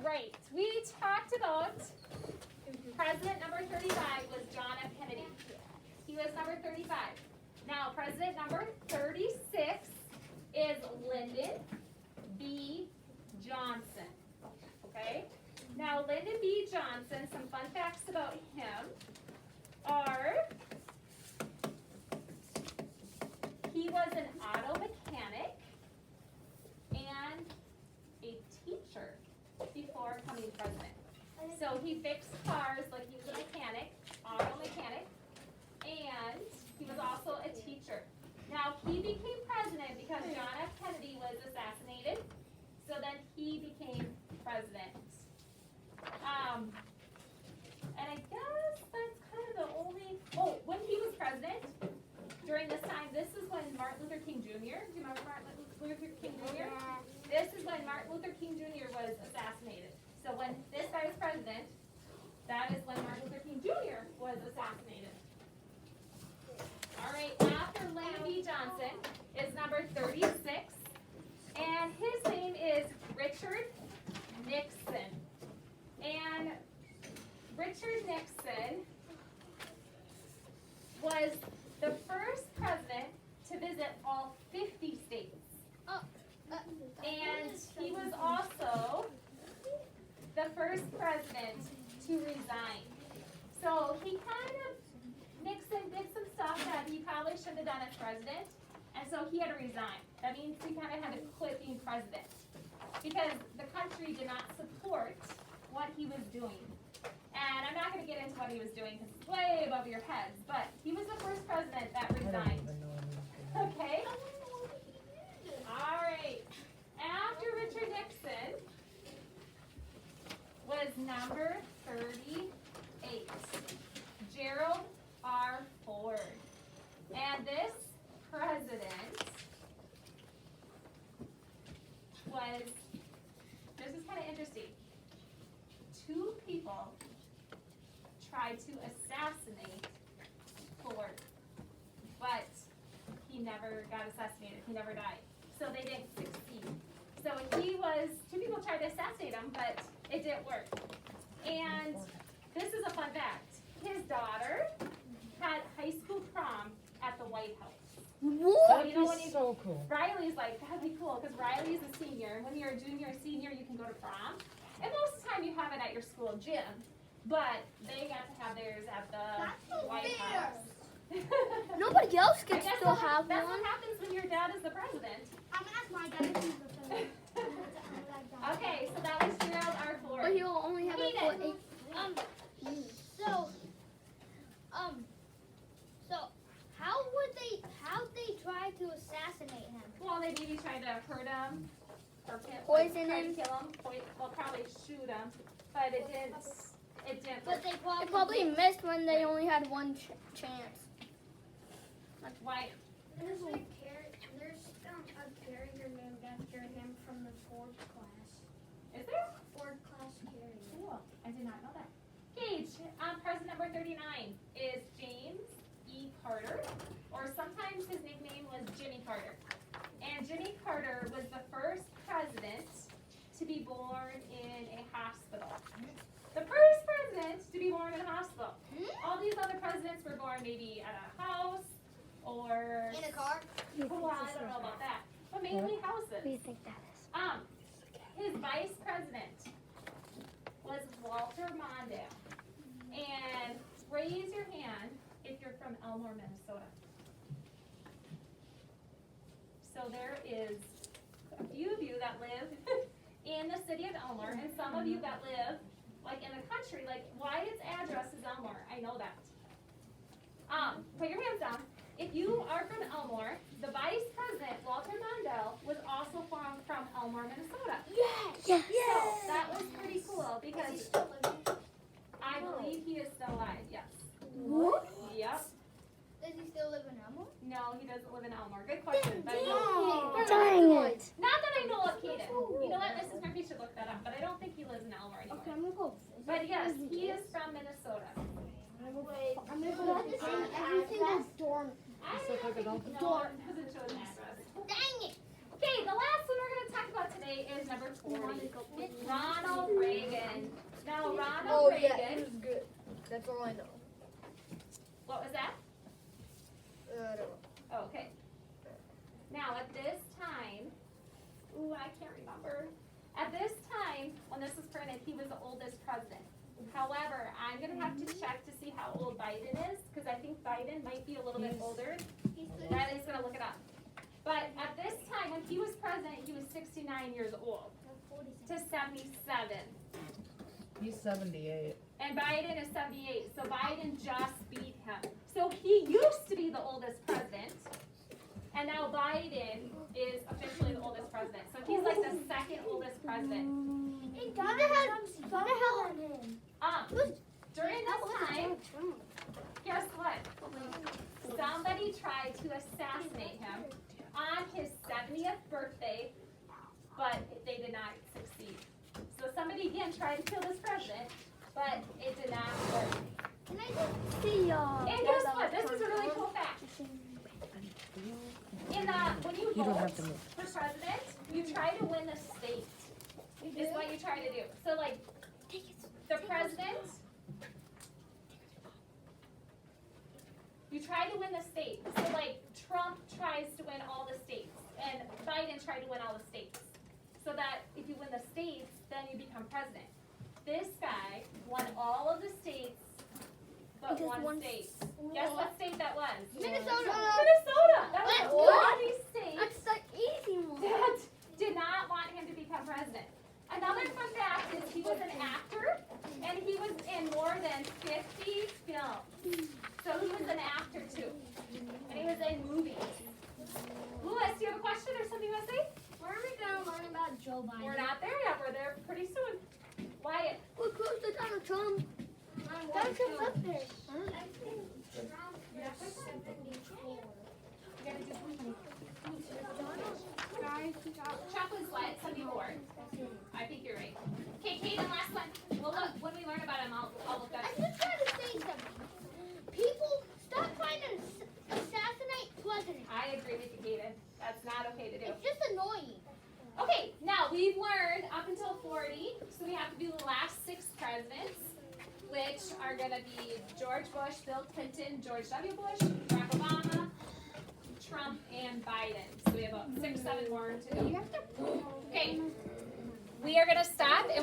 right. We talked about president number 35 was John F. Kennedy. He was number 35. Now, president number 36 is Lyndon B Johnson. Okay? Now, Lyndon B Johnson, some fun facts about him are he was an auto mechanic and a teacher before becoming president. So he fixed cars like he was a mechanic, auto mechanic, and he was also a teacher. Now he became president because John F. Kennedy was assassinated, so then he became president. And I guess that's kind of the only, when he was president, during this time, this is when Martin Luther King Jr., do you remember Martin Luther King Jr.? This is when Martin Luther King Jr. was assassinated. So when this guy was president, that is when Martin Luther King Jr. was assassinated. All right, after Lyndon B. Johnson is number 36, and his name is Richard Nixon. And Richard Nixon was the first president to visit all 50 states. And he was also the first president to resign. So Nixon did some stuff that he probably should have done as president, and so he had to resign. That means he kind of had to quit being president because the country did not support what he was doing. And I'm not going to get into what he was doing because it's way above your heads, but he was the first president that resigned. Okay? All right. After Richard Nixon was number 38, Gerald R Ford. And this president this is kind of interesting. Two people tried to assassinate Ford, but he never got assassinated. He never died. So they didn't succeed. So two people tried to assassinate him, but it didn't work. And this is a fun fact. His daughter had high school prom at the White House. What? So, So cool. Riley's like, that'd be cool, because Riley's a senior, and when you're a junior or senior, you can go to prom. And most of the time you have it at your school gym, but they got to have theirs at the White House. Nobody else can I still have that's one. what happens when your dad is the president. I'm gonna ask my dad if he's the president. Okay, so that was Gerald R Ford. But he'll only have it for 8. So how'd they try to assassinate him? Well, they maybe tried to hurt him, or Poison try to him. kill him. Well, probably shoot him, but it didn't. It didn't. But they Probably missed when they only had one chance. Why? There's a carrier named after him from the Ford class. Is there? Ford class carrier. Cool. I did not know that. Gage, president number 39 is James E. Carter, or sometimes his nickname was Jimmy Carter. And Jimmy Carter was the first president to be born in a hospital. The first president to be born in a hospital. All these other presidents were born maybe at a house or In a car? well, I don't know about that, but mainly houses. What do you think that is? His vice president was Walter Mondale. And raise your hand if you're from Elmore, Minnesota. So there is a few of you that live in the city of Elmore, and some of you that live like in the country, like Wyatt's address is Elmore. I know that. Put your hands down. If you are from Elmore, the vice president, Walter Mondale, was also from Elmore, Minnesota. Yes! Yes. So that was pretty cool Is he because still living? I believe he is still alive, yes. What? Yep. Does he still live in Elmore? No, he doesn't live in Elmore. Good question. But Dang it. not that I know of, Kaden. You know what? Mrs. Murphy should look that up, but I don't think he lives in Elmore anymore. Okay, I'm gonna go. But yes, he is from Minnesota. I'm gonna go on every single dorm. I Just look like a donkey. No, it doesn't show an address. Dang it! Okay, the last one we're going to talk about today is number 40. Ronald Reagan. Reagan. Yeah, he was good. That's all I know. What was that? I don't know. Oh, okay. Now at this time, ooh, I can't remember. At this time, when this was printed, he was the oldest president. However, I'm gonna have to check to see how old Biden is, because I think Biden might be a little bit older. Riley's gonna look it up. But at this time, when he was president, he was 69 years old to 77. He's 78. And Biden is 78, so Biden just beat him. So he used to be the oldest president, and now Biden is officially the oldest president. So he's like the second oldest president. It gotta have him. During this time, guess what? Somebody tried to assassinate him on his 70th birthday, but they did not succeed. So somebody again tried to kill this president, but it did not work. Can I just see And guess what? This is a really cool fact. When you You don't vote have to move. for president, you try to win the state. Is what you try to do. So like the president, you try to win the state. So like Trump tries to win all the states, and Biden tried to win all the states. So that if you win the states, then you become president. This guy won all of the states, but one state. Guess what state that was? Minnesota. Minnesota. That was the What? only state That's the easy one. that did not want him to become president. Another fun fact is he was an actor, and he was in more than 50 films. So he was an actor too, and he was in movies. Louis, do you have a question or something you want to say? Where are we gonna learn about Joe Biden? We're not there yet. We're there pretty soon. Wyatt. We're close to Donald Trump. Donald Trump's up there. I think Trump was 74. Chuck was what? 74. I think you're right. Okay, Kaden, last one. Well, look, when we learn about him, I'll look that up. I'm just trying to say something. People, stop trying to assassinate presidents. I agree with you, Kaden. That's not okay to do. It's just annoying. Okay, now we've learned up until 40, so we have to do the last 6 presidents, which are going to be George Bush, Bill Clinton, George W. Bush, Barack Obama, Trump, and Biden. So we have about 6, 7 more to do. Okay, we are going to stop and